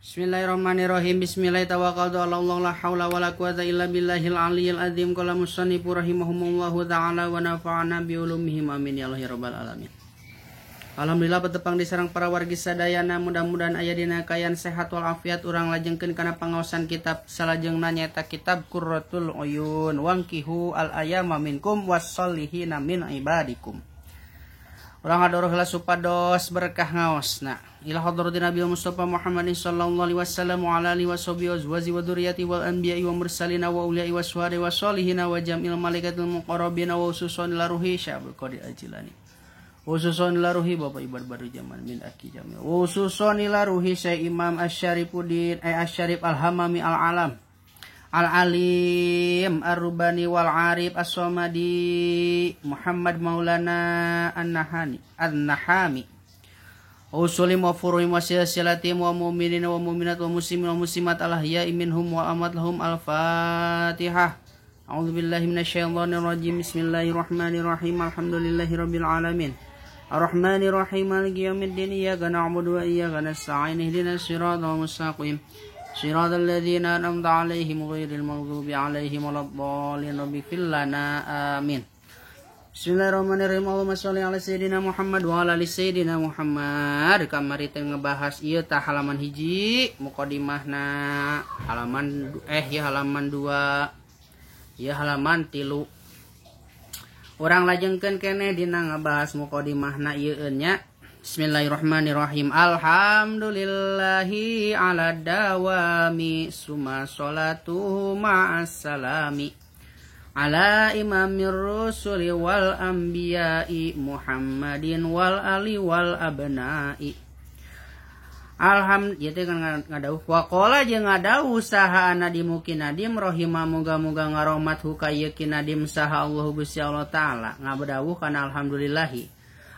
Bismillahirrahmanirrahim. Bismillahirrahmanirrahim. Tawakkaltu 'ala Allah, la haula wala quwwata illa billahil aliyyil azim. Qala musannifu rahimahumullahu ta'ala wa nafa'ana bi ulumihim amin ya Allah ya rabbal alamin. Alhamdulillah petepang disarang para wargi sadayana, mudah-mudahan aya dina kayan sehat wal afiat urang lajengkeun kana pangaosan kitab salajengna nyaeta kitab Qurratul Uyun wangkihu al ayama minkum wassalihin min ibadikum. Urang ngadoroh heula supados berkah ngaosna ila hadratin Nabi Mustafa Muhammadin sallallahu alaihi wasallam wa ala alihi washabihi wa dzurriyyati wal anbiya'i wa mursalina wa uliya'i waswari wa sholihina wa jam'il malaikatil muqarrabina wa ususon ila ruhi syabul qadir ajilani ususon ila ruhi bapak ibad baru zaman min aki jamil ususon ila ruhi Syekh Imam Asyarifuddin Asyarif Al-Hamami Al-Alam Al-Alim Ar-Rubani wal-Arif As-Somadi Muhammad Maulana An-Nahami Usulim wa furuhim wa silsilatim wa mu'minin wa mu'minat wa muslimin wa muslimat al-ahya'i minhum wa amat lahum al-Fatihah. A'udzu billahi minasyaitonir rajim. Bismillahirrahmanirrahim. Alhamdulillahi rabbil alamin. Ar-Rahmanir Rahim. Maliki yaumiddin. Iyyaka na'budu wa iyyaka nasta'in. Ihdinas siratal mustaqim. Siratal ladzina an'amta 'alaihim ghairil maghdubi 'alaihim waladdallin. Rabbighfir lana. Amin. Bismillahirrahmanirrahim. Allahumma sholli ala sayyidina Muhammad wa ala ali sayyidina Muhammad. Kamari teh ngebahas ieu tah halaman 1 muqaddimahna halaman halaman 2 ieu halaman 3. Urang lajengkeun keneh dina ngebahas muqaddimahna ieu nya. Bismillahirrahmanirrahim. Alhamdulillahi ala dawami summa sholatu ma'as salami ala imamir rusuli wal anbiya'i Muhammadin wal ali wal abna'i. Alhamdulillah teh kan ngadauh waqala jeung ngadauh saha nadim kinadim rahimah muga-muga ngarohmat hukaya kinadim saha Allah Gusti Allah taala ngabadawuh kana alhamdulillahi.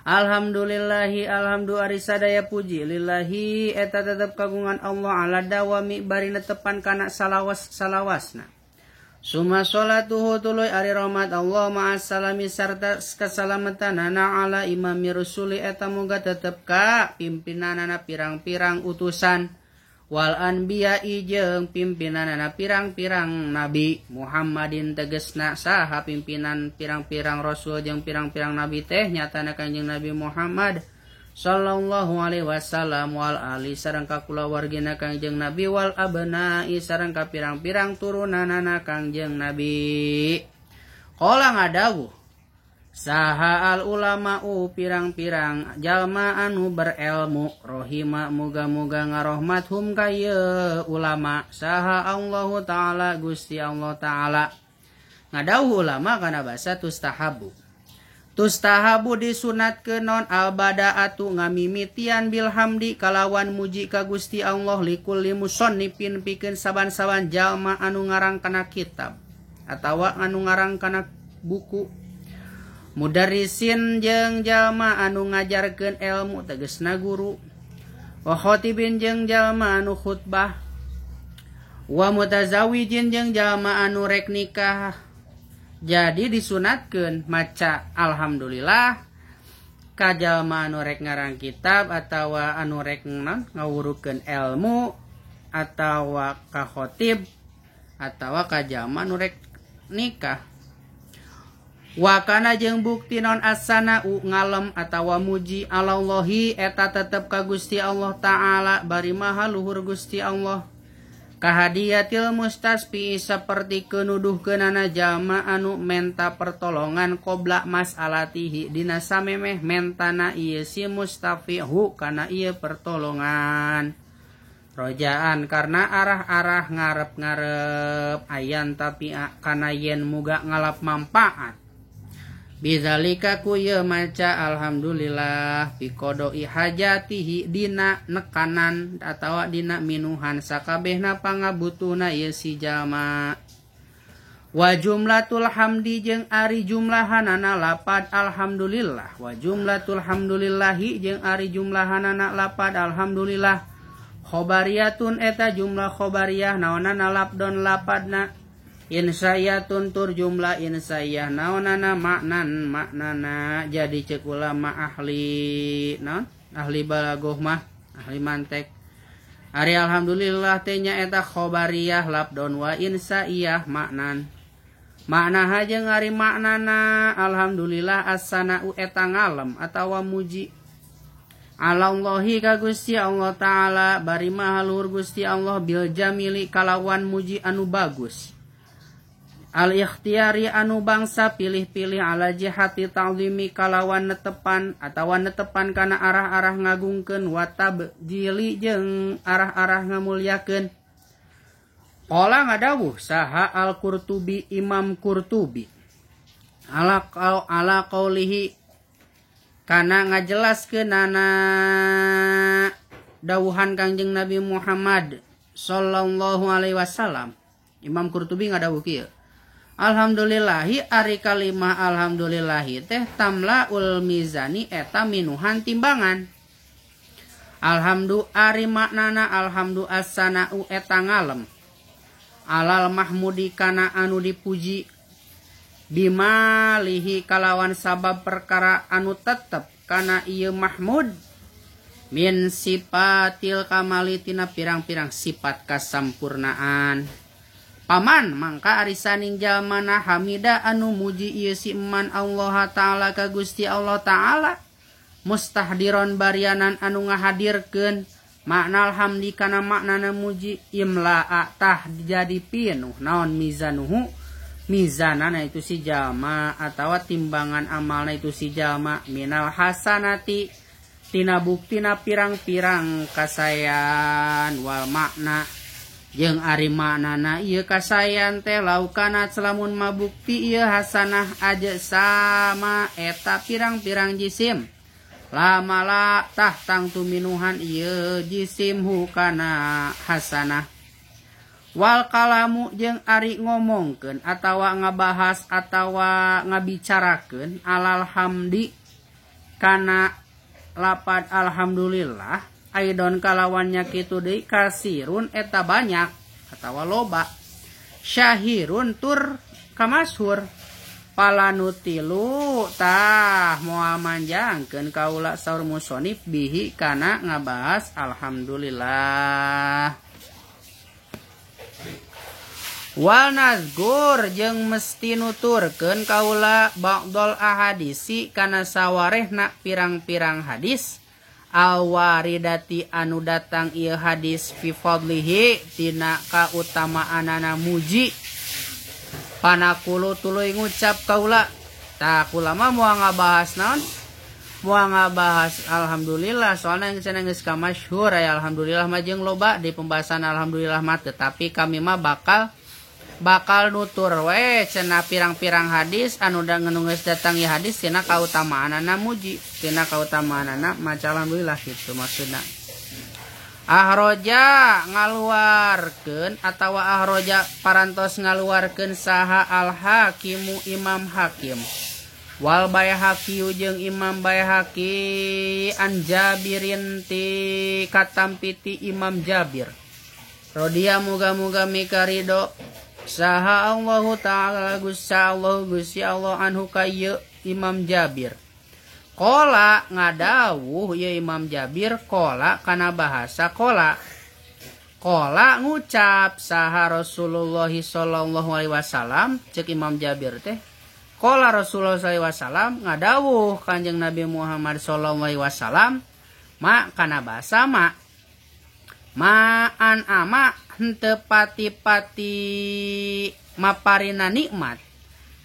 Alhamdulillahi alhamdu ari sadaya puji lillahi eta tetep kagungan Allah ala dawami bari netepan kana salawasna. Summa sholatuhu tuluy ari rahmat Allah ma'as salami sarta kasalamatanana ala imami rusuli eta muga tetep ka pimpinanana pirang-pirang utusan wal anbiya'i jeung pimpinanana pirang-pirang nabi Muhammadin tegesna saha pimpinan pirang-pirang rasul jeung pirang-pirang nabi teh nyatana Kanjeng Nabi Muhammad sallallahu alaihi wasallam wal ali sareng ka kulawargina Kangjeng Nabi wal abna'i sareng ka pirang-pirang turunanana Kangjeng Nabi. Qala ngadawuh saha al ulama'u pirang-pirang jalma anu berilmu rohima muga-muga ngarohmathum ka ieu ulama saha Allah taala Gusti Allah taala. Ngadawuh ulama kana basa Tustahabu disunatkeun non al-bada'atu ngamimitian bilhamdi kalawan muji ka Gusti Allah likulli musannifin pikeun saban-saban jalma anu ngarang kana kitab atawa anu ngarang kana buku mudarrisin jeung jalma anu ngajarkeun ilmu tegasna guru wa khatibin jeung jalma anu khutbah wa mutazawijin jeung jalma anu rek nikah. Jadi disunatkeun maca alhamdulillah ka jalma anu rek ngarang kitab atawa anu rek ngawurukeun ilmu atawa ka khatib atawa ka jalma anu rek nikah. Wa kana jeung bukti non asana ngalem atawa muji alallahi eta tetep ka Gusti Allah taala bari maha luhur Gusti Allah. Kahadiyatil mustasfi saperti kenuduhkeunana jalma anu menta pertolongan qobla mas'alatihi dina samemeh mentana ieu si mustafihu kana ieu pertolongan. Rojaan karena arah-arah ngarep-ngarep ayan tapi kana yen muga ngalap manfaat. Bidzalika ku ieu maca alhamdulillah biqodoi hajatihi dina nekanan atawa dina minuhan sakabehna pangabutuhna ieu si jalma. Wa jumlatul hamdi jeung ari jumlahanana lapad alhamdulillah. Wa jumlatul hamdulillahi jeung ari jumlahanana lapad alhamdulillah. Khobariyatun eta jumlah khobariyah naonana lapdon lapadna. Insayatun tur jumlah insayah naonana maknana jadi cek ulama ahli naon ahli balagoh mah ahli mantek Ari alhamdulillah teh nya eta khobariyah labdon wa insaiyah maknan. Makna jeung ari maknana alhamdulillah as-sana'u eta ngalem atawa muji. Alallahi ka Gusti Allah taala bari mahalur Gusti Allah bil jamili kalawan muji anu bagus. Al-ikhtiyari anu bangsa pilih-pilih ala jihati ta'zimi kalawan netepan atawa netepan kana arah-arah ngagungkeun wa tabjili jeung arah-arah ngamulyakeun. Qala ngadawuh saha Al-Qurtubi Imam Qurtubi ala qaulihi kana ngajelaskeunana dawuhan Kangjeng Nabi Muhammad sallallahu alaihi wasallam. Imam Qurtubi ngadawuh kieu. Alhamdulillahi ari kalimah alhamdulillahi teh tamlaul mizani eta minuhan timbangan. Alhamdu ari maknana alhamdu as-sana'u eta ngalem. Alal mahmudi kana anu dipuji. Bimalihi kalawan sabab perkara anu tetep kana ieu mahmud. Min sifatil kamali tina pirang-pirang sifat kasampurnaan. Paman mangka arisaning jalmana hamida anu muji ieu si eman Allah taala ka Gusti Allah taala mustahdiron barianan anu ngahadirkeun makna alhamdi kana maknana muji imla'a tah jadi pinuh naon mizanuhu mizanana itu si jalma atawa timbangan amalna itu si jalma minal hasanati tina buktina pirang-pirang kasayan wal makna jeung ari maknana ieu kasayan teh laukana selamun mabukti ieu hasanah aja sama eta pirang-pirang jisim lamala tah tang tuminuhan ieu jisim hukana hasanah wal kalamu jeung ari ngomongkeun atawa ngabahas atawa ngabicarakeun alal hamdi kana lapad alhamdulillah aidon kalawannya kitu deui kasirun eta banyak atawa loba syahirun tur kamashur palanutilu tah moal manjangkeun kaula saur musonif bihi kana ngabahas alhamdulillah. Wal nazgur jeung mesti nuturkeun kaula ba'dul ahadisi kana sawarehna pirang-pirang hadis awaridati anu datang ieu hadis fi fadlihi tina kautamaanana muji panakulu tuluy ngucap kaula tak kula mah moal ngabahas naon moal ngabahas alhamdulillah soalna geus ka masyhur aya alhamdulillah mah jeung loba di pembahasan alhamdulillah mah tetapi kami mah bakal nutur we cenah pirang-pirang hadis anu da geus datang ieu hadis tina kautamaanana muji tina kautamaanana maca alhamdulillah kitu maksudna. Ahroja ngaluarkeun atawa ahroja parantos ngaluarkeun saha al-hakimu Imam Hakim wal Baihaqi jeung Imam Baihaqi an Jabirin ti katampiti Imam Jabir rodia muga-muga mikarido saha Allah taala Gusti Allah anhu kayeu Imam Jabir. Qala ngadawuh ya Imam Jabir qala kana bahasa qala ngucap saha Rasulullah sallallahu alaihi wasallam ceuk Imam Jabir teh qala Rasulullah sallallahu alaihi wasallam ngadawuh Kanjeng Nabi Muhammad sallallahu alaihi wasallam ma kana bahasa ma'an ama henteu pati-pati maparina nikmat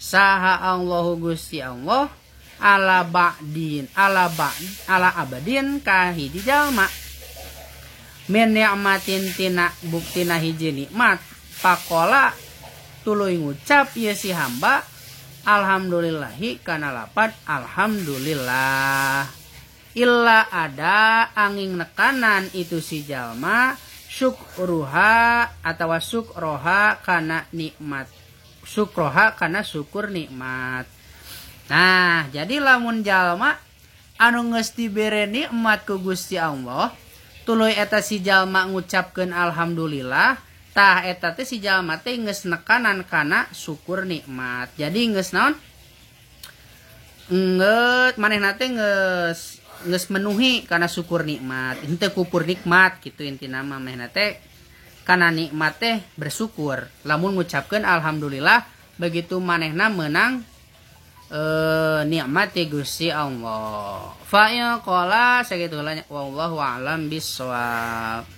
saha Allahu Gusti Allah ala abadin ka hiji jalma min ni'matin tina buktina hiji nikmat pakola tuluy ngucap ieu si hamba alhamdulillahi kana lapad alhamdulillah illa ada angin nekanan itu si jalma syukruha atawa sukroha kana nikmat sukroha kana syukur nikmat. Nah jadi lamun jalma anu geus dibere nikmat ku Gusti Allah tuluy eta si jalma ngucapkeun alhamdulillah tah eta teh si jalma teh geus nekanan kana syukur nikmat. Jadi geus naon? Manehna teh geus geus menuhi kana syukur nikmat, henteu kupur nikmat gitu intina mah mehna teh kana nikmat teh bersyukur. Lamun ngucapkeun alhamdulillah begitu manehna menang nikmat ti Gusti Allah. Fa ya qala sakitu wallahu a'lam bissawab.